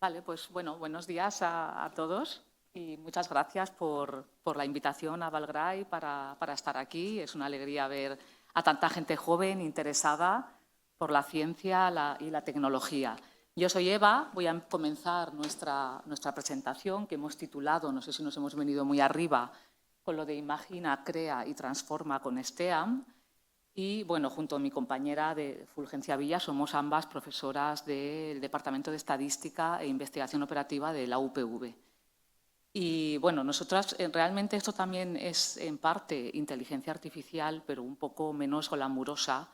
Vale, pues bueno, buenos días a todos y muchas gracias por la invitación a Valgray para estar aquí. Es una alegría ver a tanta gente joven interesada por la ciencia y la tecnología. Yo soy Eva, voy a comenzar nuestra presentación que hemos titulado, no sé si nos hemos venido muy arriba, con lo de Imagina, Crea y Transforma con STEAM. Y bueno, junto a mi compañera de Fulgencia Villa, somos ambas profesoras del Departamento de Estadística e Investigación Operativa de la UPV. Y bueno, nosotras realmente esto también es en parte inteligencia artificial, pero un poco menos glamurosa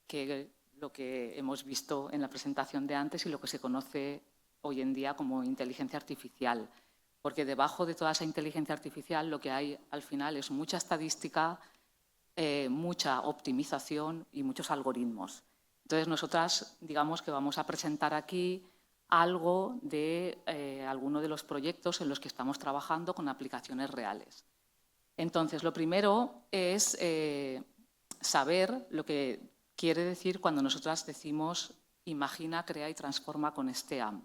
que lo que hemos visto en la presentación de antes y lo que se conoce hoy en día como inteligencia artificial. Porque debajo de toda esa inteligencia artificial lo que hay al final es mucha estadística, mucha optimización y muchos algoritmos. Entonces, nosotras digamos que vamos a presentar aquí algo de alguno de los proyectos en los que estamos trabajando con aplicaciones reales. Entonces, lo primero es saber lo que quiere decir cuando nosotras decimos imagina, crea y transforma con STEAM.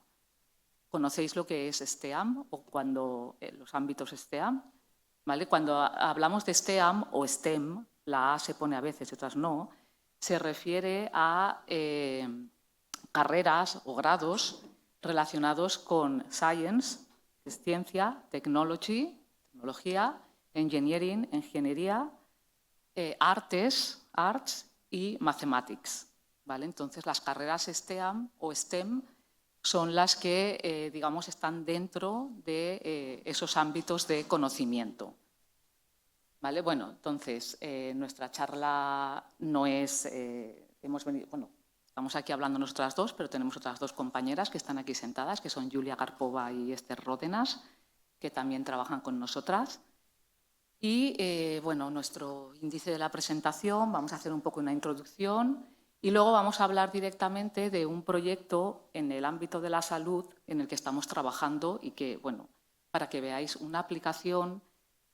¿Conocéis lo que es STEAM o cuando los ámbitos STEAM? ¿Vale? Cuando hablamos de STEAM o STEM, la A se pone a veces y otras no, se refiere a carreras o grados relacionados con Science, es ciencia, Technology, tecnología, Engineering, ingeniería, Arts y Mathematics. ¿Vale? Entonces, las carreras STEAM o STEM son las que, digamos, están dentro de esos ámbitos de conocimiento. ¿Vale? Bueno, entonces, nuestra charla no es... estamos aquí hablando nosotras dos, pero tenemos otras dos compañeras que están aquí sentadas, que son Julia Garpova y Esther Ródenas, que también trabajan con nosotras. Y, bueno, nuestro índice de la presentación, vamos a hacer un poco una introducción y luego vamos a hablar directamente de un proyecto en el ámbito de la salud en el que estamos trabajando y que, bueno, para que veáis una aplicación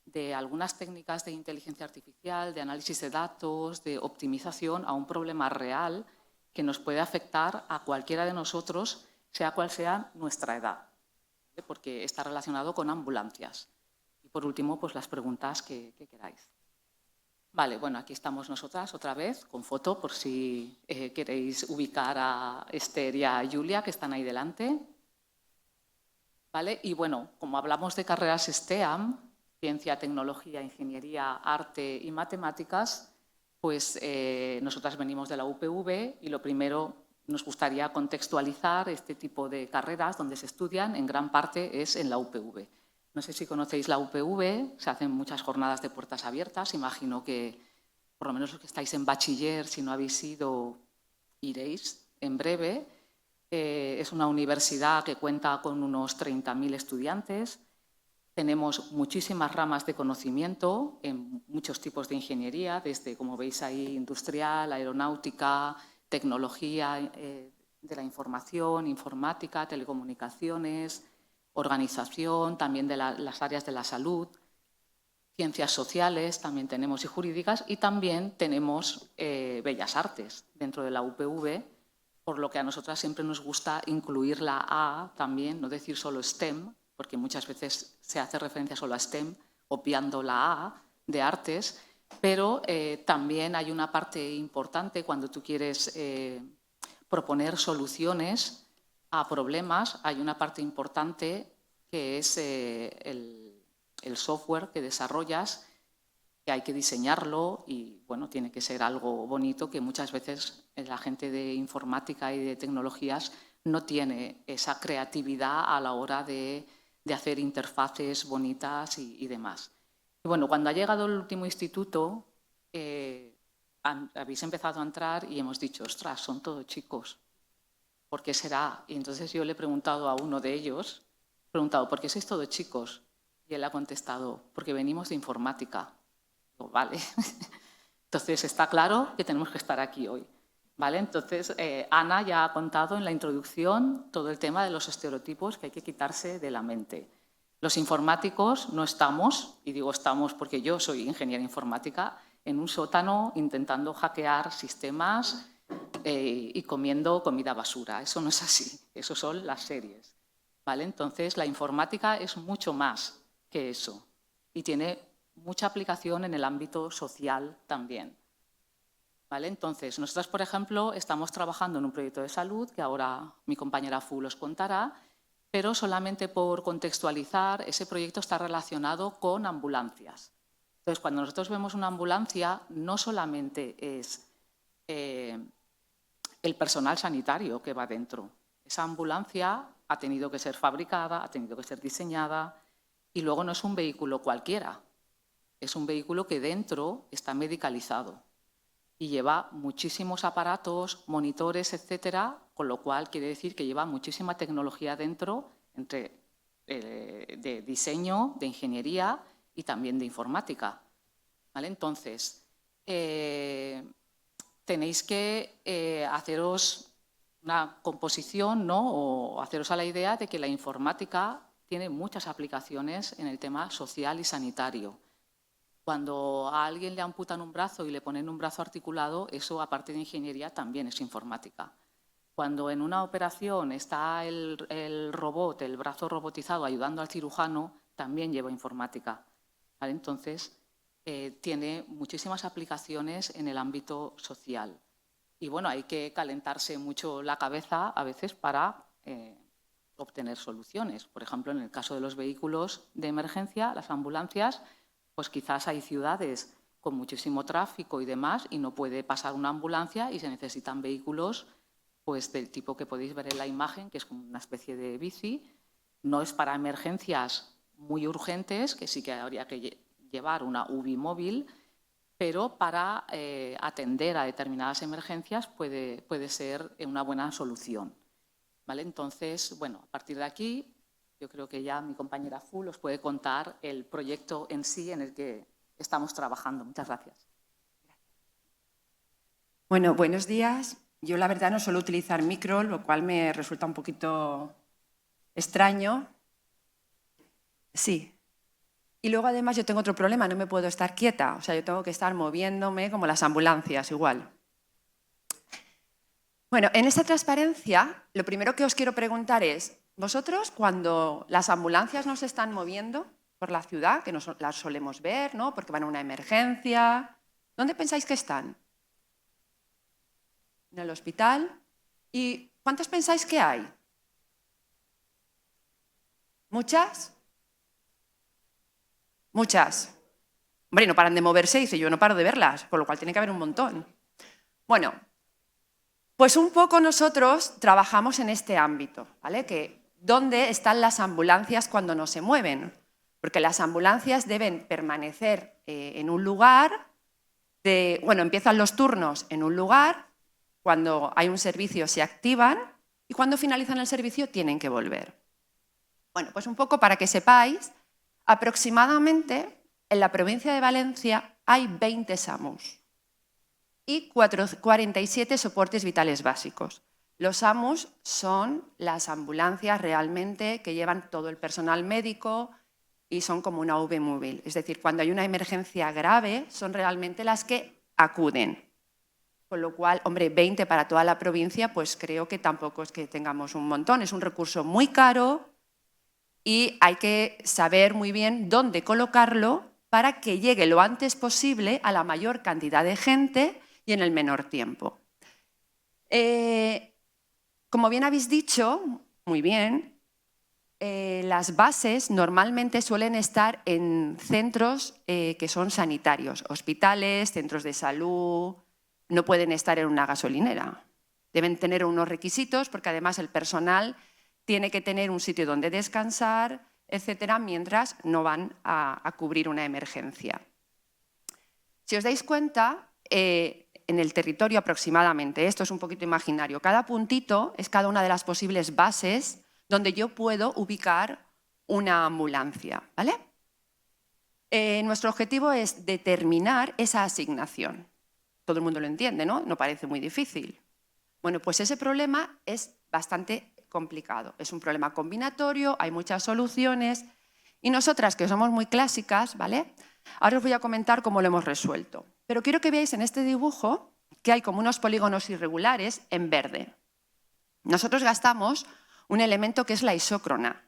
de algunas técnicas de inteligencia artificial, de análisis de datos, de optimización a un problema real que nos puede afectar a cualquiera de nosotros, sea cual sea nuestra edad, ¿vale? Porque está relacionado con ambulancias. Y por último, pues las preguntas que queráis. Vale, bueno, aquí estamos nosotras otra vez con foto por si queréis ubicar a Esther y a Julia que están ahí delante. ¿Vale? Y bueno, como hablamos de carreras STEAM, ciencia, tecnología, ingeniería, arte y matemáticas, pues nosotras venimos de la UPV y lo primero nos gustaría contextualizar este tipo de carreras donde se estudian, en gran parte es en la UPV. No sé si conocéis la UPV, se hacen muchas jornadas de puertas abiertas, imagino que por lo menos los que estáis en bachiller, si no habéis ido, iréis en breve. Es una universidad que cuenta con unos 30.000 estudiantes. Tenemos muchísimas ramas de conocimiento en muchos tipos de ingeniería, desde, como veis ahí, industrial, aeronáutica, tecnología de la información, informática, telecomunicaciones, organización, también de las áreas de la salud, ciencias sociales también tenemos y jurídicas, y también tenemos bellas artes dentro de la UPV, por lo que a nosotras siempre nos gusta incluir la A también, no decir solo STEM, porque muchas veces se hace referencia solo a STEM, obviando la A de artes, pero también hay una parte importante cuando tú quieres proponer soluciones a problemas, hay una parte importante que es el software que desarrollas, que hay que diseñarlo y bueno, tiene que ser algo bonito que muchas veces la gente de informática y de tecnologías no tiene esa creatividad a la hora de hacer interfaces bonitas y demás. Y bueno, cuando ha llegado el último instituto, habéis empezado a entrar y hemos dicho, ostras, son todos chicos, ¿por qué será? Y entonces yo le he preguntado a uno de ellos, ¿por qué sois todos chicos? Y él ha contestado, porque venimos de informática. Digo, vale. Entonces está claro que tenemos que estar aquí hoy. ¿Vale? Entonces, Ana ya ha contado en la introducción todo el tema de los estereotipos que hay que quitarse de la mente. Los informáticos no estamos, y digo estamos porque yo soy ingeniera informática, en un sótano intentando hackear sistemas y comiendo comida basura. Eso no es así, eso son las series. ¿vale? Entonces, la informática es mucho más que eso y tiene mucha aplicación en el ámbito social también, ¿vale? Entonces, nosotros, por ejemplo, estamos trabajando en un proyecto de salud que ahora mi compañera Fu os contará, pero solamente por contextualizar, ese proyecto está relacionado con ambulancias. Entonces, cuando nosotros vemos una ambulancia, no solamente es el personal sanitario que va dentro. Esa ambulancia ha tenido que ser fabricada, ha tenido que ser diseñada y luego no es un vehículo cualquiera. Es un vehículo que dentro está medicalizado y lleva muchísimos aparatos, monitores, etcétera, con lo cual quiere decir que lleva muchísima tecnología dentro, de diseño, de ingeniería y también de informática, ¿vale? Entonces, tenéis que haceros una composición, ¿no? O haceros a la idea de que la informática tiene muchas aplicaciones en el tema social y sanitario. Cuando a alguien le amputan un brazo y le ponen un brazo articulado, eso, aparte de ingeniería, también es informática. Cuando en una operación está el robot, el brazo robotizado, ayudando al cirujano, también lleva informática, ¿vale? Entonces, tiene muchísimas aplicaciones en el ámbito social. Y bueno, hay que calentarse mucho la cabeza a veces para obtener soluciones. Por ejemplo, en el caso de los vehículos de emergencia, las ambulancias, pues quizás hay ciudades con muchísimo tráfico y demás y no puede pasar una ambulancia y se necesitan vehículos pues del tipo que podéis ver en la imagen, que es como una especie de bici. No es para emergencias muy urgentes, que sí que habría que llevar una UBI móvil, pero para atender a determinadas emergencias puede ser una buena solución, ¿vale? Entonces, bueno, a partir de aquí, yo creo que ya mi compañera Fu os puede contar el proyecto en sí en el que estamos trabajando. Muchas gracias. Bueno, buenos días. Yo la verdad no suelo utilizar micro, lo cual me resulta un poquito extraño. Sí. Y luego además yo tengo otro problema, no me puedo estar quieta, o sea, yo tengo que estar moviéndome como las ambulancias, igual. Bueno, en esta transparencia, lo primero que os quiero preguntar es, vosotros cuando las ambulancias nos están moviendo por la ciudad, que las solemos ver, ¿no? Porque van a una emergencia, ¿dónde pensáis que están? En el hospital. ¿Y cuántas pensáis que hay? ¿Muchas? Muchas. Hombre, no paran de moverse, dice yo no paro de verlas, por lo cual tiene que haber un montón. Bueno, pues un poco nosotros trabajamos en este ámbito, ¿vale? Que ¿dónde están las ambulancias cuando no se mueven? Porque las ambulancias deben permanecer en un lugar, empiezan los turnos en un lugar, cuando hay un servicio se activan y cuando finalizan el servicio tienen que volver. Bueno, pues un poco para que sepáis, aproximadamente en la provincia de Valencia hay 20 SAMUs y 47 soportes vitales básicos. Los SAMUs son las ambulancias realmente que llevan todo el personal médico y son como una UV móvil. Es decir, cuando hay una emergencia grave son realmente las que acuden. Con lo cual, hombre, 20 para toda la provincia, pues creo que tampoco es que tengamos un montón. Es un recurso muy caro y hay que saber muy bien dónde colocarlo para que llegue lo antes posible a la mayor cantidad de gente y en el menor tiempo. Como bien habéis dicho, muy bien, las bases normalmente suelen estar en centros que son sanitarios, hospitales, centros de salud, no pueden estar en una gasolinera. Deben tener unos requisitos porque además el personal tiene que tener un sitio donde descansar, etcétera, mientras no van a cubrir una emergencia. Si os dais cuenta, en el territorio aproximadamente, esto es un poquito imaginario, cada puntito es cada una de las posibles bases donde yo puedo ubicar una ambulancia, ¿vale? Nuestro objetivo es determinar esa asignación. Todo el mundo lo entiende, ¿no? No parece muy difícil. Bueno, pues ese problema es bastante complicado. Es un problema combinatorio, hay muchas soluciones y nosotras, que somos muy clásicas, ¿vale? Ahora os voy a comentar cómo lo hemos resuelto. Pero quiero que veáis en este dibujo que hay como unos polígonos irregulares en verde. Nosotros gastamos un elemento que es la isócrona.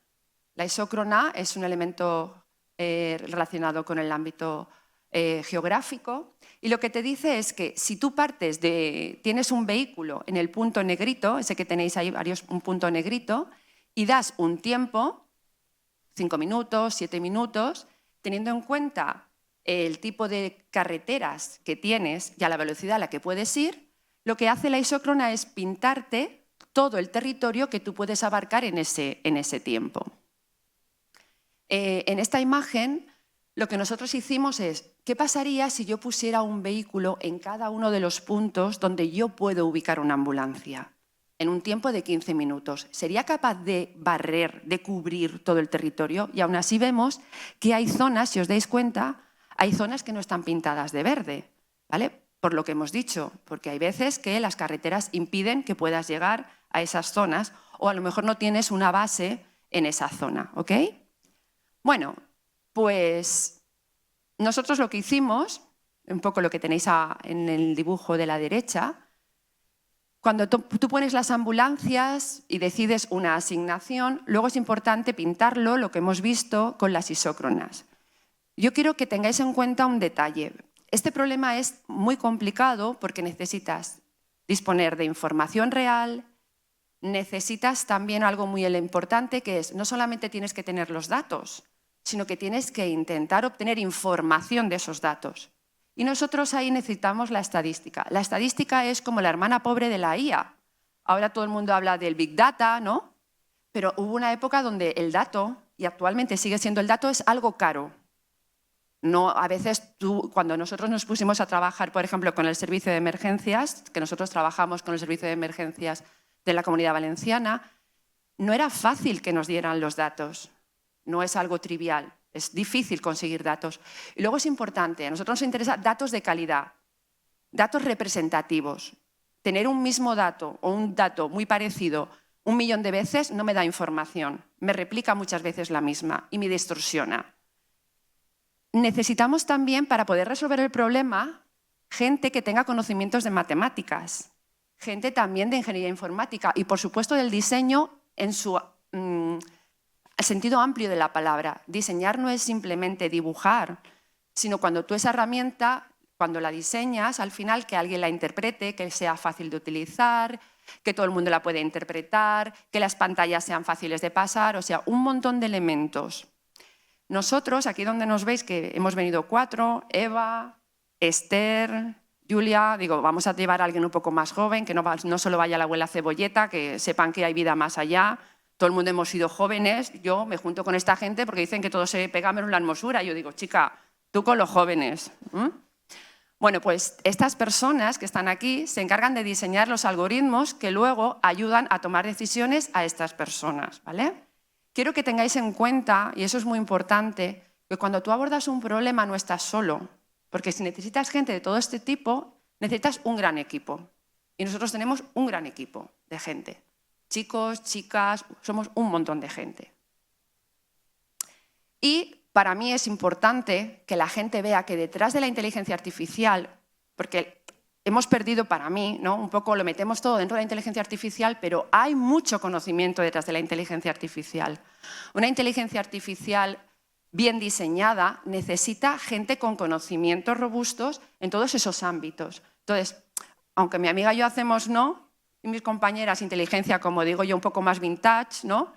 La isócrona es un elemento relacionado con el ámbito geográfico, y lo que te dice es que si tú tienes un vehículo en el punto negrito, ese que tenéis ahí, un punto negrito, y das un tiempo, 5 minutos, 7 minutos, teniendo en cuenta el tipo de carreteras que tienes y a la velocidad a la que puedes ir, lo que hace la isócrona es pintarte todo el territorio que tú puedes abarcar en ese tiempo. En esta imagen, lo que nosotros hicimos es, ¿qué pasaría si yo pusiera un vehículo en cada uno de los puntos donde yo puedo ubicar una ambulancia en un tiempo de 15 minutos? ¿Sería capaz de barrer, de cubrir todo el territorio? Y aún así vemos que hay zonas, si os dais cuenta, hay zonas que no están pintadas de verde, ¿vale? Por lo que hemos dicho, porque hay veces que las carreteras impiden que puedas llegar a esas zonas o a lo mejor no tienes una base en esa zona, ¿ok? Bueno, pues nosotros lo que hicimos, un poco lo que tenéis en el dibujo de la derecha, cuando tú pones las ambulancias y decides una asignación, luego es importante pintarlo, lo que hemos visto, con las isócronas. Yo quiero que tengáis en cuenta un detalle. Este problema es muy complicado porque necesitas disponer de información real, necesitas también algo muy importante, que es no solamente tienes que tener los datos, sino que tienes que intentar obtener información de esos datos. Y nosotros ahí necesitamos la estadística. La estadística es como la hermana pobre de la IA. Ahora todo el mundo habla del Big Data, ¿no? Pero hubo una época donde el dato, y actualmente sigue siendo el dato, es algo caro. No, a veces cuando nosotros nos pusimos a trabajar, por ejemplo, con el servicio de emergencias, que nosotros trabajamos con el servicio de emergencias de la Comunidad Valenciana, no era fácil que nos dieran los datos. No es algo trivial, es difícil conseguir datos. Y luego es importante, a nosotros nos interesa datos de calidad, datos representativos. Tener un mismo dato o un dato muy parecido 1 millón de veces no me da información, me replica muchas veces la misma y me distorsiona. Necesitamos también, para poder resolver el problema, gente que tenga conocimientos de matemáticas, gente también de ingeniería informática y, por supuesto, del diseño en su sentido amplio de la palabra. Diseñar no es simplemente dibujar, sino cuando tú esa herramienta, cuando la diseñas, al final que alguien la interprete, que sea fácil de utilizar, que todo el mundo la pueda interpretar, que las pantallas sean fáciles de pasar, o sea, un montón de elementos. Nosotros, aquí donde nos veis, que hemos venido 4, Eva, Esther, Julia, digo, vamos a llevar a alguien un poco más joven, que no solo vaya la abuela Cebolleta, que sepan que hay vida más allá. Todo el mundo hemos sido jóvenes, yo me junto con esta gente porque dicen que todo se pega menos la hermosura. Yo digo, chica, tú con los jóvenes. Bueno, pues estas personas que están aquí se encargan de diseñar los algoritmos que luego ayudan a tomar decisiones a estas personas, ¿vale? Quiero que tengáis en cuenta, y eso es muy importante, que cuando tú abordas un problema no estás solo, porque si necesitas gente de todo este tipo, necesitas un gran equipo. Y nosotros tenemos un gran equipo de gente. Chicos, chicas, somos un montón de gente. Y para mí es importante que la gente vea que detrás de la inteligencia artificial, porque hemos perdido, para mí, ¿no? Un poco lo metemos todo dentro de la inteligencia artificial, pero hay mucho conocimiento detrás de la inteligencia artificial. Una inteligencia artificial bien diseñada necesita gente con conocimientos robustos en todos esos ámbitos. Entonces, aunque mi amiga y yo hacemos, ¿no? Y mis compañeras, inteligencia, como digo yo, un poco más vintage, ¿no?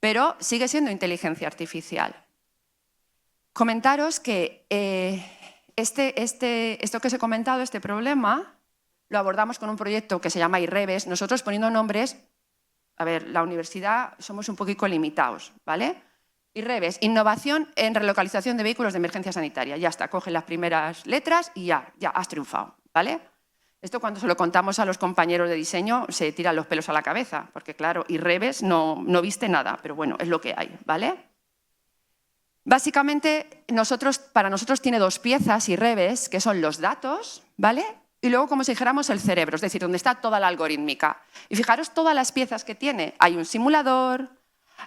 Pero sigue siendo inteligencia artificial. Comentaros que esto que os he comentado, este problema, lo abordamos con un proyecto que se llama IREVES. Nosotros, poniendo nombres, a ver, la universidad somos un poquito limitados, ¿vale? IREVES, innovación en relocalización de vehículos de emergencia sanitaria. Ya está, coge las primeras letras y ya has triunfado, ¿vale? Esto cuando se lo contamos a los compañeros de diseño se tiran los pelos a la cabeza, porque claro, IREVES no viste nada, pero bueno, es lo que hay, ¿vale? Básicamente, para nosotros tiene 2 piezas IREVES, que son los datos, ¿vale? Y luego, como si dijéramos, el cerebro, es decir, donde está toda la algorítmica. Y fijaros todas las piezas que tiene. Hay un simulador,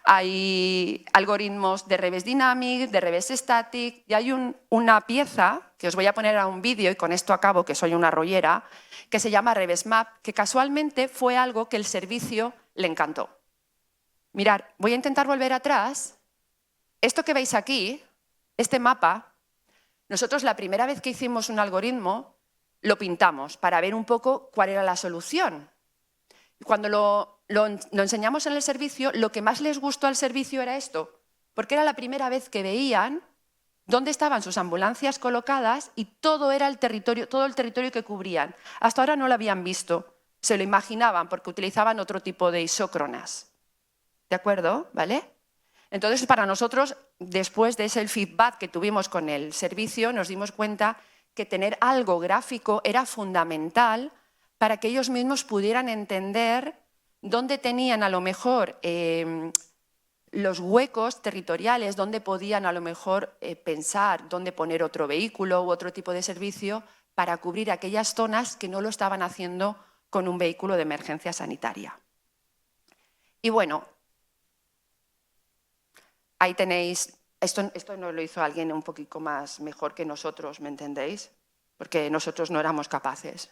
hay algoritmos de reverse dynamic, de reverse static, y hay una pieza, que os voy a poner a un vídeo, y con esto acabo, que soy una rollera, que se llama reverse map, que casualmente fue algo que el servicio le encantó. Mirad, voy a intentar volver atrás. Esto que veis aquí, este mapa, nosotros la primera vez que hicimos un algoritmo lo pintamos para ver un poco cuál era la solución. Cuando lo enseñamos en el servicio, lo que más les gustó al servicio era esto, porque era la primera vez que veían dónde estaban sus ambulancias colocadas y todo el territorio que cubrían. Hasta ahora no lo habían visto, se lo imaginaban porque utilizaban otro tipo de isócronas. ¿De acuerdo? ¿Vale? Entonces, para nosotros, después de ese feedback que tuvimos con el servicio, nos dimos cuenta que tener algo gráfico era fundamental para que ellos mismos pudieran entender dónde tenían a lo mejor los huecos territoriales, dónde podían a lo mejor pensar dónde poner otro vehículo u otro tipo de servicio para cubrir aquellas zonas que no lo estaban haciendo con un vehículo de emergencia sanitaria. Y bueno, ahí tenéis, esto no lo hizo alguien un poquito más mejor que nosotros, ¿me entendéis? Porque nosotros no éramos capaces.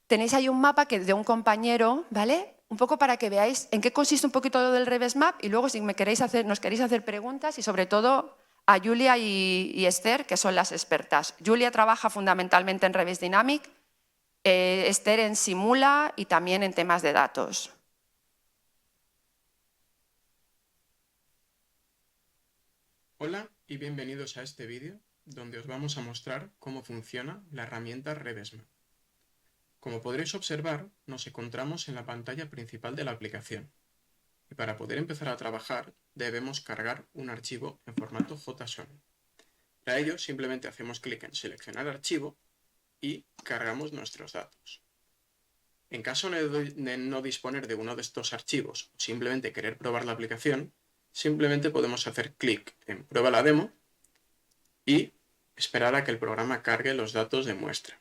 Tenéis ahí un mapa de un compañero, ¿vale? Un poco para que veáis en qué consiste un poquito del Reves Map y luego si nos queréis hacer preguntas y sobre todo a Julia y Esther, que son las expertas. Julia trabaja fundamentalmente en Reves Dynamic, Esther en Simula y también en temas de datos. Hola y bienvenidos a este vídeo donde os vamos a mostrar cómo funciona la herramienta Reves Map. Como podréis observar, nos encontramos en la pantalla principal de la aplicación y para poder empezar a trabajar debemos cargar un archivo en formato JSON. Para ello simplemente hacemos clic en seleccionar archivo y cargamos nuestros datos. En caso de no disponer de uno de estos archivos o simplemente querer probar la aplicación, simplemente podemos hacer clic en Prueba la demo y esperar a que el programa cargue los datos de muestra.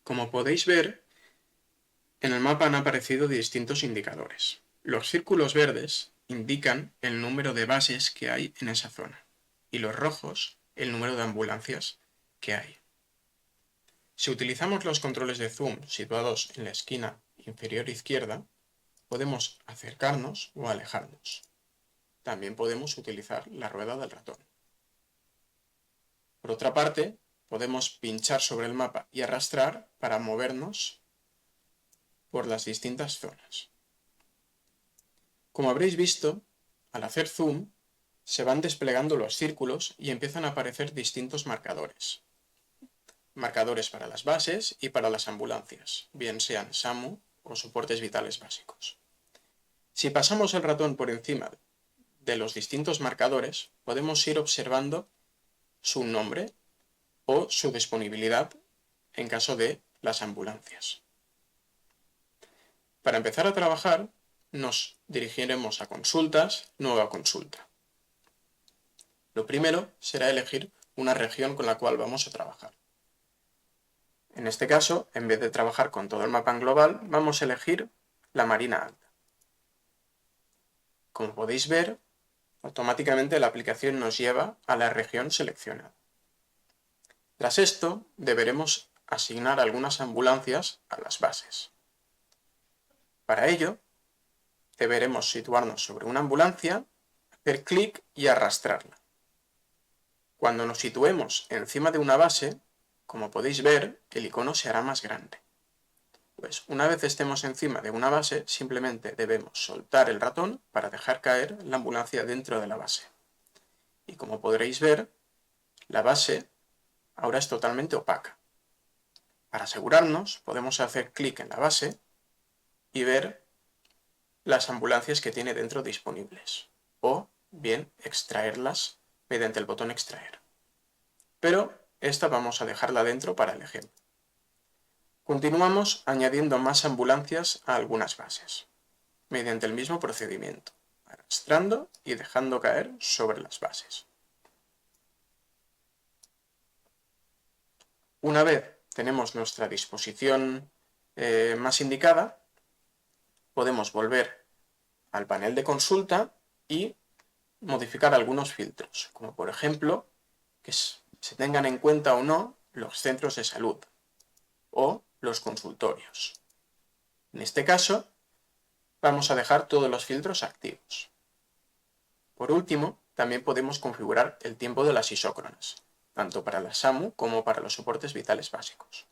Como podéis ver, en el mapa han aparecido distintos indicadores. Los círculos verdes indican el número de bases que hay en esa zona y los rojos el número de ambulancias que hay. Si utilizamos los controles de zoom situados en la esquina inferior izquierda, podemos acercarnos o alejarnos. También podemos utilizar la rueda del ratón. Por otra parte, podemos pinchar sobre el mapa y arrastrar para movernos por las distintas zonas. Como habréis visto, al hacer zoom, se van desplegando los círculos y empiezan a aparecer distintos marcadores. Marcadores para las bases y para las ambulancias, bien sean SAMU o soportes vitales básicos. Si pasamos el ratón por encima de los distintos marcadores, podemos ir observando su nombre o su disponibilidad en caso de las ambulancias. Para empezar a trabajar, nos dirigiremos a consultas, nueva consulta. Lo primero será elegir una región con la cual vamos a trabajar. En este caso, en vez de trabajar con todo el mapa en global, vamos a elegir la Marina Alta. Como podéis ver, automáticamente la aplicación nos lleva a la región seleccionada. Tras esto, deberemos asignar algunas ambulancias a las bases. Para ello, deberemos situarnos sobre una ambulancia, hacer clic y arrastrarla. Cuando nos situemos encima de una base, como podéis ver, el icono se hará más grande. Pues una vez estemos encima de una base, simplemente debemos soltar el ratón para dejar caer la ambulancia dentro de la base. Y como podréis ver, la base ahora es totalmente opaca. Para asegurarnos, podemos hacer clic en la base y ver las ambulancias que tiene dentro disponibles, o bien extraerlas mediante el botón extraer. Pero esta vamos a dejarla dentro para el ejemplo. Continuamos añadiendo más ambulancias a algunas bases, mediante el mismo procedimiento, arrastrando y dejando caer sobre las bases. Una vez tenemos nuestra disposición más indicada, podemos volver al panel de consulta y modificar algunos filtros, como por ejemplo que se tengan en cuenta o no los centros de salud o los consultorios. En este caso, vamos a dejar todos los filtros activos. Por último, también podemos configurar el tiempo de las isócronas, tanto para la SAMU como para los soportes vitales básicos.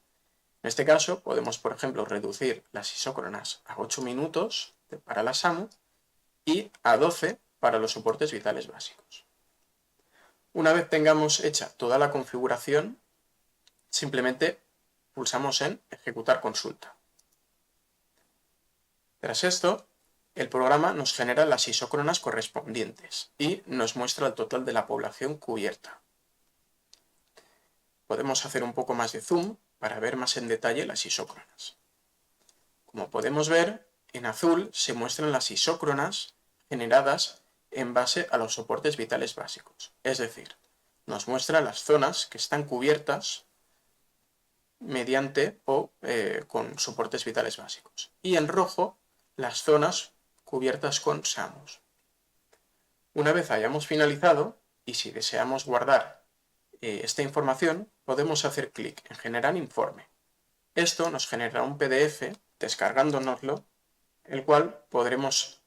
En este caso, podemos, por ejemplo, reducir las isócronas a 8 minutos para la SAMU y a 12 para los soportes vitales básicos. Una vez tengamos hecha toda la configuración, simplemente pulsamos en Ejecutar consulta. Tras esto, el programa nos genera las isócronas correspondientes y nos muestra el total de la población cubierta. Podemos hacer un poco más de zoom para ver más en detalle las isócronas. Como podemos ver, en azul se muestran las isócronas generadas en base a los soportes vitales básicos, es decir, nos muestra las zonas que están cubiertas mediante o con soportes vitales básicos. Y en rojo, las zonas cubiertas con SAMUs. Una vez hayamos finalizado, y si deseamos guardar esta información, podemos hacer clic en Generar informe. Esto nos generará un PDF descargándonoslo, el cual podremos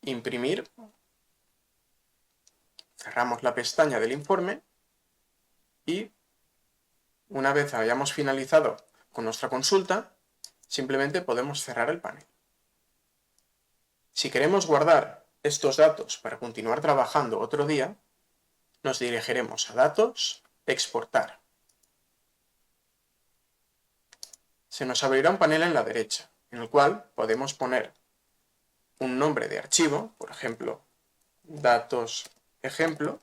imprimir. Cerramos la pestaña del informe y una vez hayamos finalizado con nuestra consulta, simplemente podemos cerrar el panel. Si queremos guardar estos datos para continuar trabajando otro día, nos dirigiremos a Datos, Exportar. Se nos abrirá un panel en la derecha, en el cual podemos poner un nombre de archivo, por ejemplo, datos ejemplo,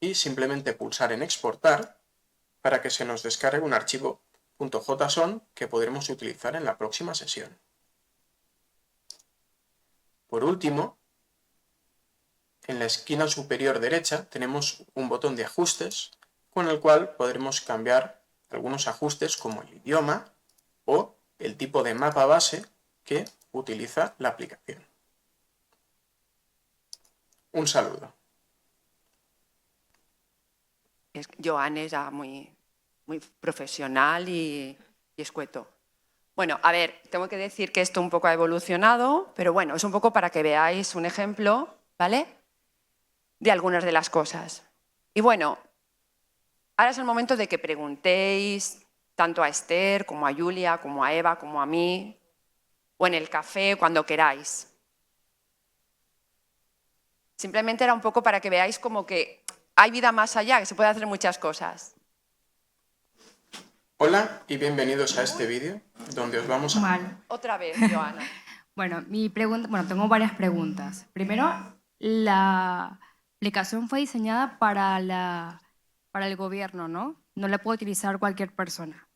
y simplemente pulsar en Exportar para que se nos descargue un archivo .json que podremos utilizar en la próxima sesión. Por último, en la esquina superior derecha tenemos un botón de ajustes con el cual podremos cambiar algunos ajustes como el idioma o el tipo de mapa base que utiliza la aplicación. Un saludo. Joan era muy profesional y escueto. Bueno, a ver, tengo que decir que esto un poco ha evolucionado, pero bueno, es un poco para que veáis un ejemplo, ¿vale?, de algunas de las cosas. Y bueno, ahora es el momento de que preguntéis tanto a Esther, como a Julia, como a Eva, como a mí, o en el café, cuando queráis. Simplemente era un poco para que veáis como que hay vida más allá, que se puede hacer muchas cosas. Hola y bienvenidos a este vídeo donde os vamos a... Mal. Otra vez, Joana. Bueno, tengo varias preguntas. Primero, la aplicación fue diseñada para el gobierno, ¿no? No la puede utilizar cualquier persona.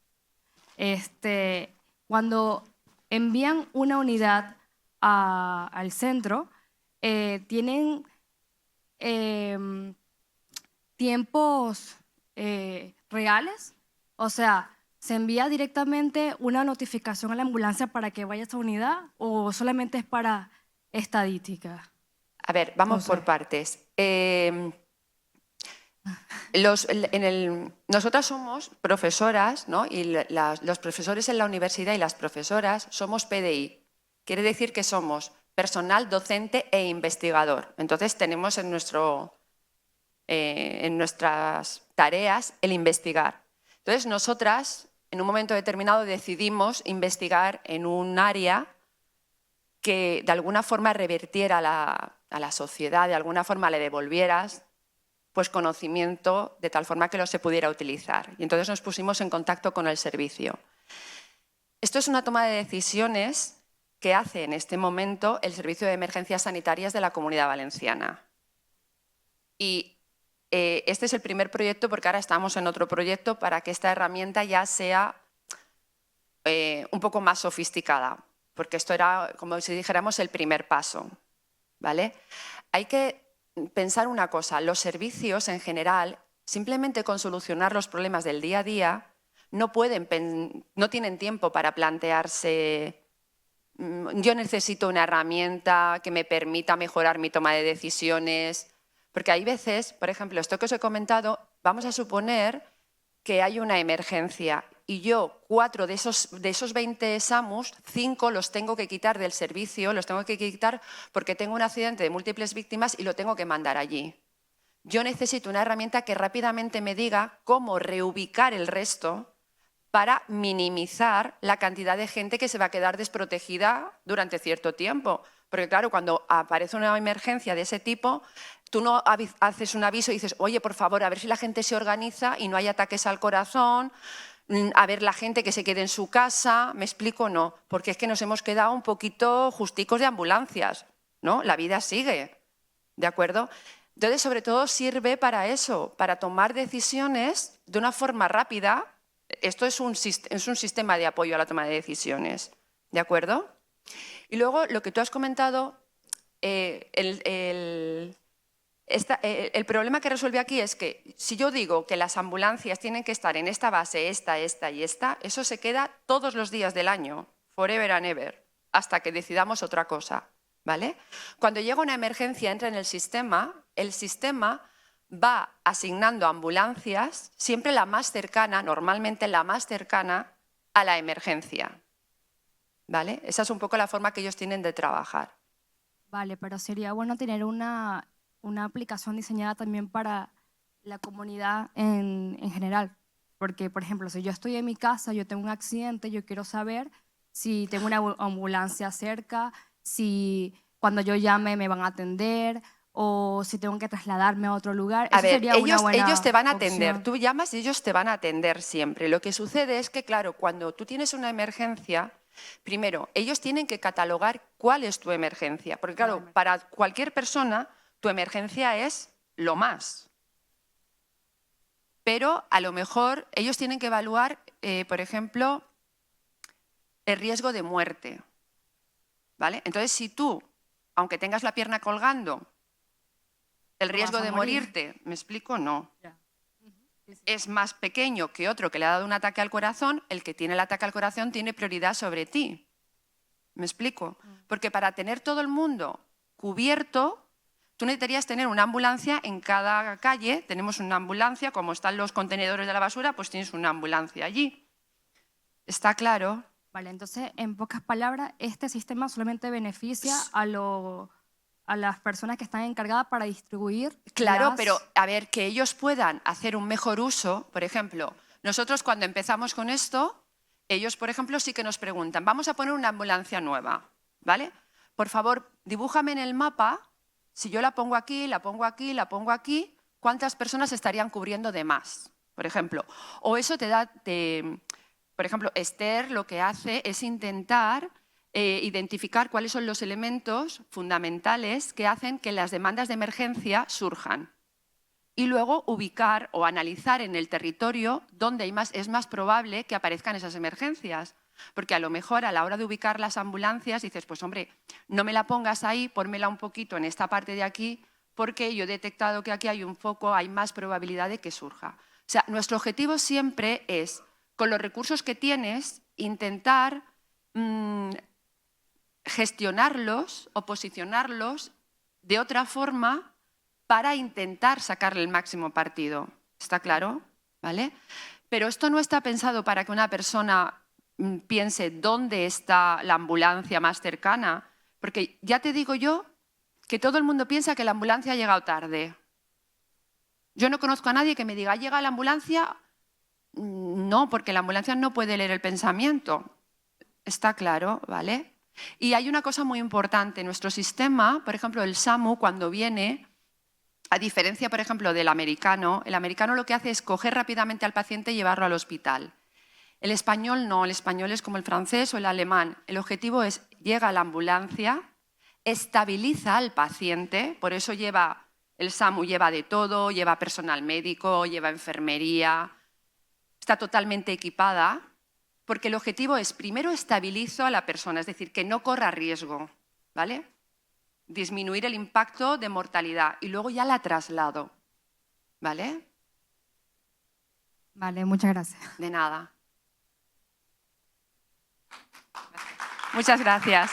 Cuando envían una unidad al centro, tienen tiempos reales, o sea, ¿se envía directamente una notificación a la ambulancia para que vaya a esa unidad o solamente es para estadística? A ver, vamos por partes. Nosotras somos profesoras, ¿no? Y los profesores en la universidad y las profesoras somos PDI. Quiere decir que somos personal docente e investigador. Entonces tenemos en nuestras tareas el investigar. Entonces nosotras en un momento determinado decidimos investigar en un área que de alguna forma revertiera a la sociedad, de alguna forma le devolvieras pues conocimiento de tal forma que lo se pudiera utilizar. Y entonces nos pusimos en contacto con el servicio. Esto es una toma de decisiones que hace en este momento el Servicio de Emergencias Sanitarias de la Comunidad Valenciana. Y este es el primer proyecto porque ahora estamos en otro proyecto para que esta herramienta ya sea un poco más sofisticada, porque esto era, como si dijéramos, el primer paso, ¿vale? Hay que pensar una cosa, los servicios en general, simplemente con solucionar los problemas del día a día, no tienen tiempo para plantearse yo necesito una herramienta que me permita mejorar mi toma de decisiones, porque hay veces, por ejemplo, esto que os he comentado, vamos a suponer que hay una emergencia y yo 4 de esos 20 SAMUs, 5 los tengo que quitar del servicio, los tengo que quitar porque tengo un accidente de múltiples víctimas y lo tengo que mandar allí. Yo necesito una herramienta que rápidamente me diga cómo reubicar el resto para minimizar la cantidad de gente que se va a quedar desprotegida durante cierto tiempo. Porque claro, cuando aparece una emergencia de ese tipo, tú no haces un aviso y dices, oye, por favor, a ver si la gente se organiza y no hay ataques al corazón, a ver la gente que se quede en su casa. ¿Me explico? No, porque es que nos hemos quedado un poquito justicos de ambulancias, ¿no? La vida sigue, ¿de acuerdo? Entonces, sobre todo sirve para eso, para tomar decisiones de una forma rápida. Esto es un sistema de apoyo a la toma de decisiones, ¿de acuerdo? Y luego, lo que tú has comentado, el problema que resuelve aquí es que si yo digo que las ambulancias tienen que estar en esta base, esta y esta, eso se queda todos los días del año, forever and ever, hasta que decidamos otra cosa, ¿vale? Cuando llega una emergencia, entra en el sistema va asignando ambulancias, siempre la más cercana, normalmente la más cercana a la emergencia, ¿vale? Esa es un poco la forma que ellos tienen de trabajar. Vale, pero sería bueno tener una aplicación diseñada también para la comunidad en general. Porque, por ejemplo, si yo estoy en mi casa, yo tengo un accidente, yo quiero saber si tengo una ambulancia cerca, si cuando yo llame me van a atender o si tengo que trasladarme a otro lugar. A Eso ver, sería una buena ellos te van a atender. opción. Tú llamas y ellos te van a atender siempre. Lo que sucede es que, claro, cuando tú tienes una emergencia, primero, ellos tienen que catalogar cuál es tu emergencia. Porque, claro, para cualquier persona, tu emergencia es lo más. Pero, a lo mejor, ellos tienen que evaluar, por ejemplo, el riesgo de muerte, ¿vale? Entonces, si tú, aunque tengas la pierna colgando, el riesgo de morirte, ¿me explico? No. Es más pequeño que otro que le ha dado un ataque al corazón, el que tiene el ataque al corazón tiene prioridad sobre ti. ¿Me explico? Porque para tener todo el mundo cubierto, tú necesitarías tener una ambulancia en cada calle. Tenemos una ambulancia, como están los contenedores de la basura, pues tienes una ambulancia allí. ¿Está claro? Vale, entonces, en pocas palabras, este sistema solamente beneficia a las personas que están encargadas para distribuir. Claro, pero a ver, que ellos puedan hacer un mejor uso. Por ejemplo, nosotros cuando empezamos con esto, ellos, por ejemplo, sí que nos preguntan, vamos a poner una ambulancia nueva, ¿vale? Por favor, dibújame en el mapa, si yo la pongo aquí, la pongo aquí, la pongo aquí, ¿cuántas personas estarían cubriendo de más? Por ejemplo, o eso te da, por ejemplo, Esther lo que hace es intentar identificar cuáles son los elementos fundamentales que hacen que las demandas de emergencia surjan y luego ubicar o analizar en el territorio dónde es más probable que aparezcan esas emergencias. Porque a lo mejor a la hora de ubicar las ambulancias dices, pues hombre, no me la pongas ahí, pónmela un poquito en esta parte de aquí porque yo he detectado que aquí hay un foco, hay más probabilidad de que surja. O sea, nuestro objetivo siempre es, con los recursos que tienes, intentar gestionarlos o posicionarlos de otra forma para intentar sacarle el máximo partido. ¿Está claro? ¿Vale? Pero esto no está pensado para que una persona piense dónde está la ambulancia más cercana, porque ya te digo yo que todo el mundo piensa que la ambulancia ha llegado tarde. Yo no conozco a nadie que me diga, ¿llega la ambulancia? No, porque la ambulancia no puede leer el pensamiento. Está claro, ¿vale? Y hay una cosa muy importante. Nuestro sistema, por ejemplo, el SAMU, cuando viene, a diferencia, por ejemplo, del americano, el americano lo que hace es coger rápidamente al paciente y llevarlo al hospital. El español no, el español es como el francés o el alemán. El objetivo es, llega la ambulancia, estabiliza al paciente, por eso el SAMU lleva de todo, lleva personal médico, lleva enfermería, está totalmente equipada, porque el objetivo es, primero estabilizo a la persona, es decir, que no corra riesgo, ¿vale? Disminuir el impacto de mortalidad y luego ya la traslado, ¿vale? Vale, muchas gracias. De nada. Muchas gracias.